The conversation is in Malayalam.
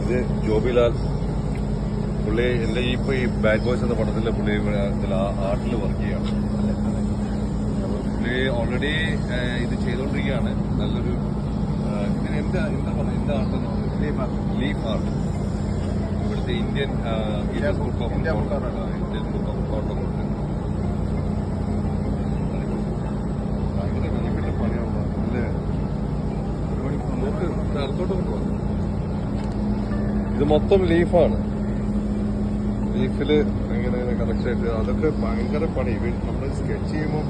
ഇത് ജോബിലാൽ. പുള്ളി എന്റെ ഈ ബാഡ് ബോയ്സ് എന്ന പടത്തിലെ പുള്ളി ഇതിൽ ആർട്ടിൽ വർക്ക് ചെയ്യാണ്. അപ്പൊ പുള്ളി ഓൾറെഡി ഇത് ചെയ്തോണ്ടിരിക്കുകയാണ്. നല്ലൊരു ഇതിന് എന്താ പറയുക, എന്താ ആർട്ടെന്ന് പറയുന്നത്? Leaf art. ഇവിടുത്തെ ഇന്ത്യൻ ബുക്ക് ഓഫ് അക്കൗണ്ട് ഭയങ്കര ബെനിഫിറ്റ് പണിയാവുക അല്ലേ? അടുത്തോട്ട് കൊണ്ടുപോകാം. ഇത് മൊത്തം ലീഫാണ്. ലീഫില് എങ്ങനെ കറക്റ്റ് ആയിട്ട് അതൊക്കെ ഭയങ്കര പണി. നമ്മൾ സ്കെച്ച് ചെയ്യുമ്പോൾ